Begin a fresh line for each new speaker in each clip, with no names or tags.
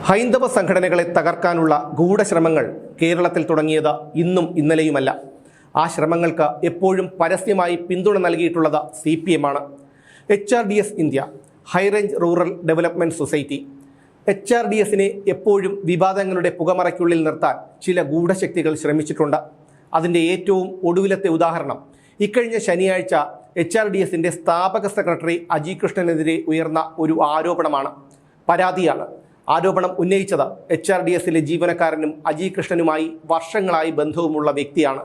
ഹൈന്ദവ സംഘടനകളെ തകർക്കാനുള്ള ഗൂഢശ്രമങ്ങൾ കേരളത്തിൽ തുടങ്ങിയത് ഇന്നും ഇന്നലെയുമല്ല. ആ ശ്രമങ്ങൾക്ക് എപ്പോഴും പരസ്യമായി പിന്തുണ നൽകിയിട്ടുള്ളത് CPM ആണ്. HRDS India, high range rural development society. HRDSനെ എപ്പോഴും വിവാദങ്ങളുടെ പുകമറയ്ക്കുള്ളിൽ നിർത്താൻ ചില ഗൂഢശക്തികൾ ശ്രമിച്ചിട്ടുണ്ട്. അതിൻ്റെ ഏറ്റവും ഒടുവിലത്തെ ഉദാഹരണം ഇക്കഴിഞ്ഞ ശനിയാഴ്ച HRDSൻ്റെ സ്ഥാപക സെക്രട്ടറി അജി കൃഷ്ണനെതിരെ ഉയർന്ന ഒരു ആരോപണമാണ്, പരാതിയാണ്. ആരോപണം ഉന്നയിച്ചത് HRDSലെ ജീവനക്കാരനും അജി കൃഷ്ണനുമായി വർഷങ്ങളായി ബന്ധവുമുള്ള വ്യക്തിയാണ്.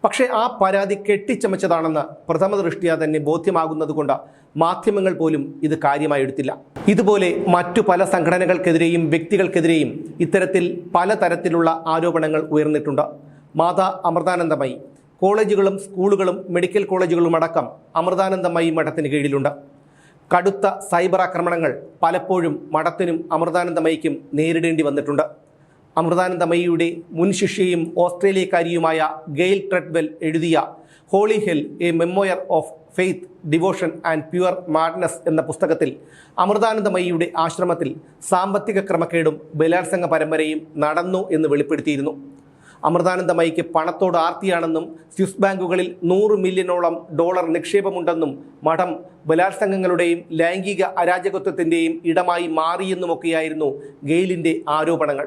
പക്ഷേ ആ പരാതി കെട്ടിച്ചമച്ചതാണെന്ന് പ്രഥമ ദൃഷ്ട്യാ തന്നെ ബോധ്യമാകുന്നതുകൊണ്ട് മാധ്യമങ്ങൾ പോലും ഇത് കാര്യമായി എടുത്തില്ല. ഇതുപോലെ മറ്റു പല സംഘടനകൾക്കെതിരെയും വ്യക്തികൾക്കെതിരെയും ഇത്തരത്തിൽ പലതരത്തിലുള്ള ആരോപണങ്ങൾ ഉയർന്നിട്ടുണ്ട്. മാതാ അമൃതാനന്ദമയി കോളേജുകളും സ്കൂളുകളും മെഡിക്കൽ കോളേജുകളും അടക്കം അമൃതാനന്ദമയി മഠത്തിന് കീഴിലുണ്ട്. കടുത്ത സൈബർ ആക്രമണങ്ങൾ പലപ്പോഴും മഠത്തിനും അമൃതാനന്ദമയിക്കും നേരിടേണ്ടി വന്നിട്ടുണ്ട്. അമൃതാനന്ദമയിയുടെ മുൻ ശിഷ്യയും ഓസ്ട്രേലിയക്കാരിയുമായ ഗെയിൽ ട്രെഡ്വെൽ എഴുതിയ holy hell, a memoir of faith, devotion and pure madness എന്ന പുസ്തകത്തിൽ അമൃതാനന്ദമയിയുടെ ആശ്രമത്തിൽ സാമ്പത്തിക ക്രമക്കേടും ബലാത്സംഗ പരമ്പരയും നടന്നു എന്ന് വെളിപ്പെടുത്തിയിരുന്നു. അമൃതാനന്ദമയിക്ക് പണത്തോട് ആർത്തിയാണെന്നും സ്വിസ് ബാങ്കുകളിൽ $100 മില്യണോളം നിക്ഷേപമുണ്ടെന്നും മഠം ബലാത്സംഗങ്ങളുടെയും ലൈംഗിക അരാജകത്വത്തിൻ്റെയും ഇടമായി മാറിയെന്നുമൊക്കെയായിരുന്നു ഗെയിലിൻ്റെ ആരോപണങ്ങൾ.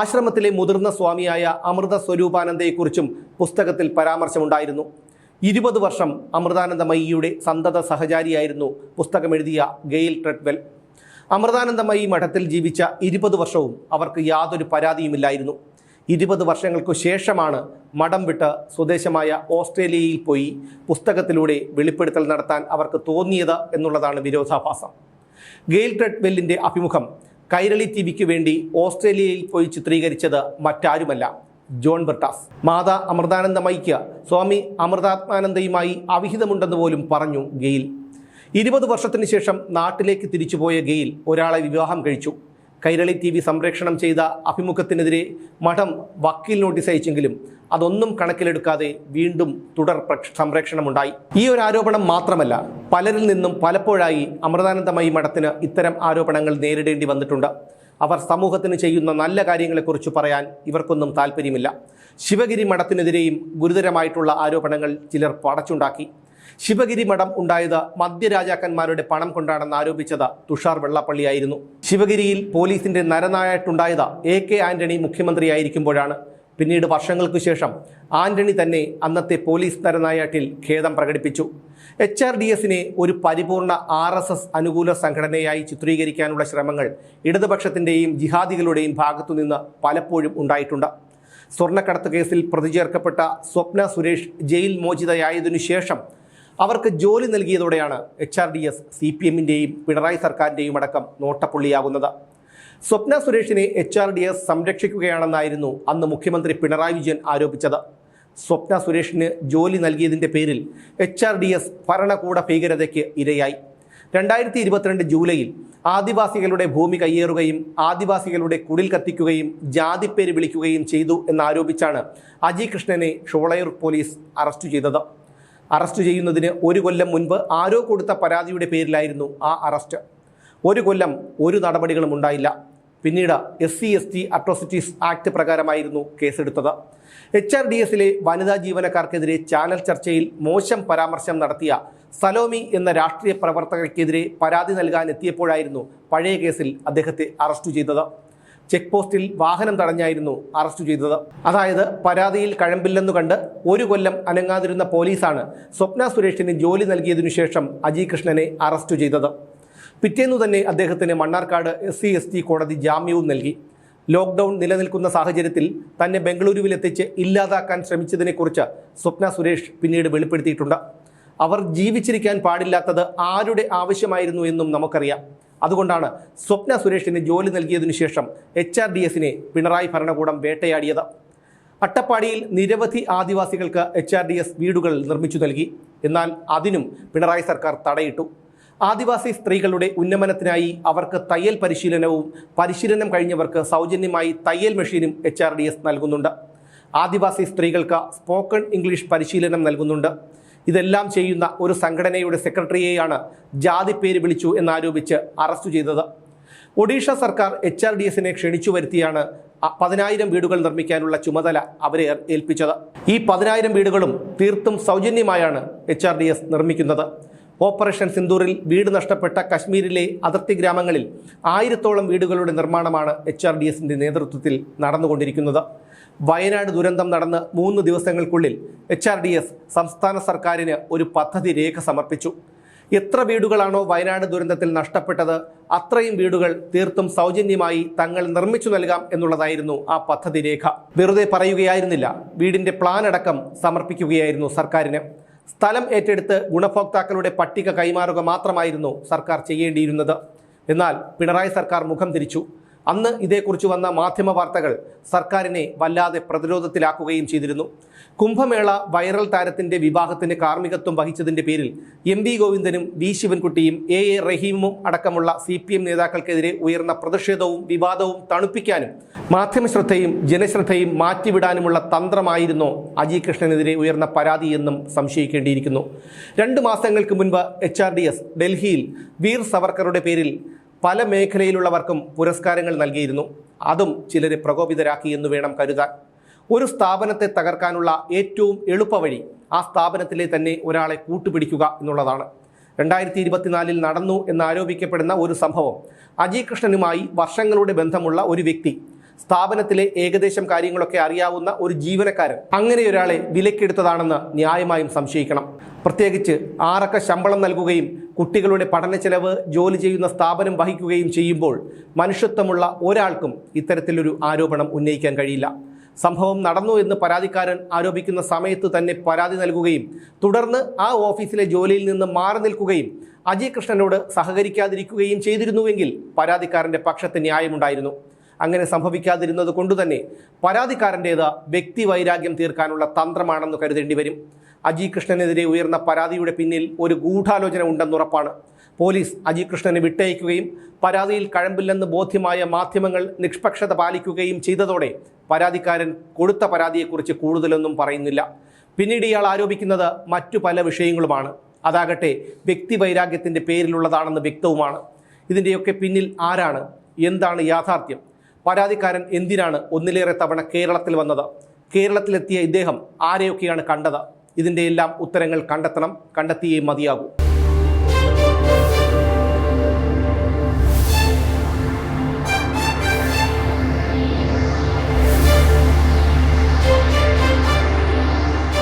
ആശ്രമത്തിലെ മുതിർന്ന സ്വാമിയായ അമൃത സ്വരൂപാനന്ദയെക്കുറിച്ചും പുസ്തകത്തിൽ പരാമർശമുണ്ടായിരുന്നു. 20 വർഷം അമൃതാനന്ദമയിയുടെ സന്തത സഹചാരിയായിരുന്നു പുസ്തകമെഴുതിയ ഗെയിൽ ട്രെഡ്വെൽ. അമൃതാനന്ദമയി മഠത്തിൽ ജീവിച്ച 20 വർഷവും അവർക്ക് യാതൊരു പരാതിയുമില്ലായിരുന്നു. 20 വർഷങ്ങൾക്കു ശേഷമാണ് മഠം വിട്ട് സ്വദേശമായ ഓസ്ട്രേലിയയിൽ പോയി പുസ്തകത്തിലൂടെ വെളിപ്പെടുത്തൽ നടത്താൻ അവർക്ക് തോന്നിയത് എന്നുള്ളതാണ് വിരോധാഭാസം. ഗെയിൽ ട്രെഡ്വെല്ലിൻ്റെ അഭിമുഖം കൈരളി TVക്ക് വേണ്ടി ഓസ്ട്രേലിയയിൽ പോയി ചിത്രീകരിച്ചത് മറ്റാരുമല്ല, ജോൺ ബ്രിട്ടാസ്. മാതാ അമൃതാനന്ദമയിക്ക് സ്വാമി അമൃതാത്മാനന്ദയുമായി അവിഹിതമുണ്ടെന്ന് പോലും പറഞ്ഞു ഗെയിൽ. 20 വർഷത്തിന് ശേഷം നാട്ടിലേക്ക് തിരിച്ചുപോയ ഗെയിൽ ഒരാളെ വിവാഹം കഴിച്ചു. കൈരളി TV സംപ്രേഷണം ചെയ്ത അഭിമുഖത്തിനെതിരെ മഠം വക്കീൽ നോട്ടീസ് അയച്ചെങ്കിലും അതൊന്നും കണക്കിലെടുക്കാതെ വീണ്ടും തുടർ സംപ്രേഷണമുണ്ടായി. ഈ ഒരു ആരോപണം മാത്രമല്ല, പലരിൽ നിന്നും പലപ്പോഴായി അമൃതാനന്ദമയി മഠത്തിന് ഇത്തരം ആരോപണങ്ങൾ നേരിടേണ്ടി വന്നിട്ടുണ്ട്. അവർ സമൂഹത്തിന് ചെയ്യുന്ന നല്ല കാര്യങ്ങളെക്കുറിച്ച് പറയാൻ ഇവർക്കൊന്നും താല്പര്യമില്ല. ശിവഗിരി മഠത്തിനെതിരെയും ഗുരുതരമായിട്ടുള്ള ആരോപണങ്ങൾ ചിലർ പടച്ചുണ്ടാക്കി. ശിവഗിരി മഠം ഉണ്ടായത് മധ്യരാജാക്കന്മാരുടെ പണം കൊണ്ടാണെന്ന് ആരോപിച്ചത് തുഷാർ വെള്ളാപ്പള്ളിയായിരുന്നു. ശിവഗിരിയിൽ പോലീസിന്റെ നരനായിട്ടുണ്ടായത് AK ആന്റണി മുഖ്യമന്ത്രിയായിരിക്കുമ്പോഴാണ്. പിന്നീട് വർഷങ്ങൾക്കു ശേഷം ആന്റണി തന്നെ അന്നത്തെ പോലീസ് നരനായാട്ടിൽ ഖേദം പ്രകടിപ്പിച്ചു. HRDSനെ ഒരു പരിപൂർണ RSS അനുകൂല സംഘടനയായി ചിത്രീകരിക്കാനുള്ള ശ്രമങ്ങൾ ഇടതുപക്ഷത്തിൻ്റെയും ജിഹാദികളുടെയും ഭാഗത്തുനിന്ന് പലപ്പോഴും ഉണ്ടായിട്ടുണ്ട്. സ്വർണ്ണക്കടത്ത് കേസിൽ പ്രതി ചേർക്കപ്പെട്ട സ്വപ്ന സുരേഷ് ജയിൽ മോചിതയായതിനു ശേഷം അവർക്ക് ജോലി നൽകിയതോടെയാണ് HRDS CPMൻ്റെയും പിണറായി സർക്കാരിൻ്റെയും അടക്കം നോട്ടപ്പുള്ളിയാകുന്നത്. സ്വപ്ന സുരേഷിനെ HRDS സംരക്ഷിക്കുകയാണെന്നായിരുന്നു അന്ന് മുഖ്യമന്ത്രി പിണറായി വിജയൻ ആരോപിച്ചത്. സ്വപ്ന സുരേഷിന് ജോലി നൽകിയതിൻ്റെ പേരിൽ HRDS ഭരണകൂട ഭീകരതയ്ക്ക് ഇരയായി. 2022 ജൂലൈയിൽ ആദിവാസികളുടെ ഭൂമി കയ്യേറുകയും ആദിവാസികളുടെ കുടിൽ കത്തിക്കുകയും ജാതിപ്പേര് വിളിക്കുകയും ചെയ്തു എന്നാരോപിച്ചാണ് അജി കൃഷ്ണനെ ഷോളയൂർ പോലീസ് അറസ്റ്റ് ചെയ്തത്. അറസ്റ്റ് ചെയ്യുന്നതിന് 1 കൊല്ലം മുൻപ് ആരോ കൊടുത്ത പരാതിയുടെ പേരിലായിരുന്നു ആ അറസ്റ്റ്. 1 കൊല്ലം ഒരു നടപടികളും ഉണ്ടായില്ല. പിന്നീട് SC/ST അട്രോസിറ്റീസ് ആക്ട് പ്രകാരമായിരുന്നു കേസെടുത്തത്. HRDSലെ വനിതാ ജീവനക്കാർക്കെതിരെ ചാനൽ ചർച്ചയിൽ മോശം പരാമർശം നടത്തിയ സലോമി എന്ന രാഷ്ട്രീയ പ്രവർത്തകർക്കെതിരെ പരാതി നൽകാൻ എത്തിയപ്പോഴായിരുന്നു പഴയ കേസിൽ അദ്ദേഹത്തെ അറസ്റ്റ് ചെയ്തത്. ചെക്ക് പോസ്റ്റിൽ വാഹനം തടഞ്ഞായിരുന്നു അറസ്റ്റ് ചെയ്തത്. അതായത് പരാതിയിൽ കഴമ്പില്ലെന്നു കണ്ട് 1 കൊല്ലം അനങ്ങാതിരുന്ന പോലീസാണ് സ്വപ്ന സുരേഷിന് ജോലി നൽകിയതിനു ശേഷം അജി കൃഷ്ണനെ അറസ്റ്റ് ചെയ്തത്. പിറ്റേന്നു തന്നെ അദ്ദേഹത്തിന് മണ്ണാർക്കാട് SC/ST കോടതി ജാമ്യവും നൽകി. ലോക്ക്ഡൗൺ നിലനിൽക്കുന്ന സാഹചര്യത്തിൽ തന്നെ ബംഗളൂരുവിലെത്തിച്ച് ഇല്ലാതാക്കാൻ ശ്രമിച്ചതിനെക്കുറിച്ച് സ്വപ്ന സുരേഷ് പിന്നീട് വെളിപ്പെടുത്തിയിട്ടുണ്ട്. അവർ ജീവിച്ചിരിക്കാൻ പാടില്ലാത്തത് ആരുടെ ആവശ്യമായിരുന്നു എന്നും നമുക്കറിയാം. അതുകൊണ്ടാണ് സ്വപ്ന സുരേഷിന് ജോലി നൽകിയതിനു ശേഷം HRDSനെ പിണറായി ഭരണകൂടം വേട്ടയാടിയത്. അട്ടപ്പാടിയിൽ നിരവധി ആദിവാസികൾക്ക് HRDS വീടുകൾ നിർമ്മിച്ചു നൽകി. എന്നാൽ അതിനും പിണറായി സർക്കാർ തടയിട്ടു. ആദിവാസി സ്ത്രീകളുടെ ഉന്നമനത്തിനായി അവർക്ക് തയ്യൽ പരിശീലനവും പരിശീലനം കഴിഞ്ഞവർക്ക് സൗജന്യമായി തയ്യൽ മെഷീനും HRDS നൽകുന്നുണ്ട്. ആദിവാസി സ്ത്രീകൾക്ക് സ്പോക്കൺ ഇംഗ്ലീഷ് പരിശീലനം നൽകുന്നുണ്ട്. ഇതെല്ലാം ചെയ്യുന്ന ഒരു സംഘടനയുടെ സെക്രട്ടറിയെയാണ് ജാതിപ്പേര് വിളിച്ചു എന്നാരോപിച്ച് അറസ്റ്റ് ചെയ്തത്. ഒഡീഷ സർക്കാർ HRDSനെ ക്ഷണിച്ചു വരുത്തിയാണ് 10,000 വീടുകൾ നിർമ്മിക്കാനുള്ള ചുമതല അവരെ ഏൽപ്പിച്ചത്. ഈ 10,000 വീടുകളും തീർത്തും സൗജന്യമായാണ് HRDS നിർമ്മിക്കുന്നത്. ഓപ്പറേഷൻ സിന്ദൂറിൽ വീട് നഷ്ടപ്പെട്ട കശ്മീരിലെ അതിർത്തി ഗ്രാമങ്ങളിൽ 1000-ഓളം വീടുകളുടെ നിർമ്മാണമാണ് HRDSന്റെ നേതൃത്വത്തിൽ നടന്നുകൊണ്ടിരിക്കുന്നത്. വയനാട് ദുരന്തം നടന്ന് 3 ദിവസങ്ങൾക്കുള്ളിൽ HRDS സംസ്ഥാന സർക്കാരിന് ഒരു പദ്ധതി രേഖ സമർപ്പിച്ചു. എത്ര വീടുകളാണോ വയനാട് ദുരന്തത്തിൽ നഷ്ടപ്പെട്ടത് അത്രയും വീടുകൾ തീർത്തും സൗജന്യമായി തങ്ങൾ നിർമ്മിച്ചു നൽകാം എന്നുള്ളതായിരുന്നു ആ പദ്ധതി രേഖ. വെറുതെ പറയുകയായിരുന്നില്ല, വീടിന്റെ പ്ലാൻ അടക്കം സമർപ്പിക്കുകയായിരുന്നു സർക്കാരിന്. സ്ഥലം ഏറ്റെടുത്ത് ഗുണഭോക്താക്കളുടെ പട്ടിക കൈമാറുക മാത്രമായിരുന്നു സർക്കാർ ചെയ്യേണ്ടിയിരുന്നത്. എന്നാൽ പിണറായി സർക്കാർ മുഖം തിരിച്ചു. അന്ന് ഇതേക്കുറിച്ച് വന്ന മാധ്യമ വാർത്തകൾ സർക്കാരിനെ വല്ലാതെ പ്രതിരോധത്തിലാക്കുകയും ചെയ്തിരുന്നു. കുംഭമേള വൈറൽ താരത്തിന്റെ വിവാഹത്തിന് കാർമ്മികത്വം വഹിച്ചതിന്റെ പേരിൽ MV ഗോവിന്ദനും V ശിവൻകുട്ടിയും A റഹീമും അടക്കമുള്ള CPM നേതാക്കൾക്കെതിരെ ഉയർന്ന പ്രതിഷേധവും വിവാദവും തണുപ്പിക്കാനും മാധ്യമശ്രദ്ധയും ജനശ്രദ്ധയും മാറ്റിവിടാനുമുള്ള തന്ത്രമായിരുന്നോ അജി കൃഷ്ണനെതിരെ ഉയർന്ന പരാതിയെന്നും സംശയിക്കേണ്ടിയിരിക്കുന്നു. 2 മാസങ്ങൾക്ക് മുൻപ് HRDS ഡൽഹിയിൽ വീർ സവർക്കറുടെ പേരിൽ പല മേഖലയിലുള്ളവർക്കും പുരസ്കാരങ്ങൾ നൽകിയിരുന്നു. അതും ചിലരെ പ്രകോപിതരാക്കിയെന്ന് വേണം കരുതാൻ. ഒരു സ്ഥാപനത്തെ തകർക്കാനുള്ള ഏറ്റവും എളുപ്പവഴി ആ സ്ഥാപനത്തിലെ തന്നെ ഒരാളെ കൂട്ടുപിടിക്കുക എന്നുള്ളതാണ്. 2024 നടന്നു എന്നാരോപിക്കപ്പെടുന്ന ഒരു സംഭവം, അജി കൃഷ്ണനുമായി വർഷങ്ങളുടെ ബന്ധമുള്ള ഒരു വ്യക്തി, സ്ഥാപനത്തിലെ ഏകദേശം കാര്യങ്ങളൊക്കെ അറിയാവുന്ന ഒരു ജീവനക്കാരൻ, അങ്ങനെയൊരാളെ വിലക്കെടുത്തതാണെന്ന് ന്യായമായും സംശയിക്കണം. പ്രത്യേകിച്ച് 6 അക്ക ശമ്പളം നൽകുകയും കുട്ടികളുടെ പഠന ചെലവ് ജോലി ചെയ്യുന്ന സ്ഥാപനം വഹിക്കുകയും ചെയ്യുമ്പോൾ മനുഷ്യത്വമുള്ള ഒരാൾക്കും ഇത്തരത്തിലൊരു ആരോപണം ഉന്നയിക്കാൻ കഴിയില്ല. സംഭവം നടന്നു എന്ന് പരാതിക്കാരൻ ആരോപിക്കുന്ന സമയത്ത് തന്നെ പരാതി നൽകുകയും തുടർന്ന് ആ ഓഫീസിലെ ജോലിയിൽ നിന്ന് മാറി നിൽക്കുകയും അജി കൃഷ്ണനോട് സഹകരിക്കാതിരിക്കുകയും ചെയ്തിരുന്നുവെങ്കിൽ പരാതിക്കാരൻ്റെ പക്ഷത്ത് ന്യായമുണ്ടായിരുന്നു. അങ്ങനെ സംഭവിക്കാതിരുന്നത് കൊണ്ടുതന്നെ പരാതിക്കാരൻ്റേത് വ്യക്തിവൈരാഗ്യം തീർക്കാനുള്ള തന്ത്രമാണെന്ന് കരുതേണ്ടി വരും. അജി കൃഷ്ണനെതിരെ ഉയർന്ന പരാതിയുടെ പിന്നിൽ ഒരു ഗൂഢാലോചന ഉണ്ടെന്നുറപ്പാണ്. പോലീസ് അജി കൃഷ്ണനെ വിട്ടയക്കുകയും പരാതിയിൽ കഴമ്പില്ലെന്ന് ബോധ്യമായ മാധ്യമങ്ങൾ നിഷ്പക്ഷത പാലിക്കുകയും ചെയ്തതോടെ പരാതിക്കാരൻ കൊടുത്ത പരാതിയെക്കുറിച്ച് കൂടുതലൊന്നും പറയുന്നില്ല. പിന്നീട് ഇയാൾ ആരോപിക്കുന്നത് മറ്റു പല വിഷയങ്ങളുമാണ്. അതാകട്ടെ വ്യക്തിവൈരാഗ്യത്തിൻ്റെ പേരിലുള്ളതാണെന്ന് വ്യക്തവുമാണ്. ഇതിൻ്റെയൊക്കെ പിന്നിൽ ആരാണ്? എന്താണ് യാഥാർത്ഥ്യം? പരാതിക്കാരൻ എന്തിനാണ് ഒന്നിലേറെ തവണ കേരളത്തിൽ വന്നത്? കേരളത്തിലെത്തിയ ഇദ്ദേഹം ആരെയൊക്കെയാണ് കണ്ടത്? ഇതിൻ്റെ എല്ലാം ഉത്തരങ്ങൾ കണ്ടെത്തിയേ മതിയാകൂ.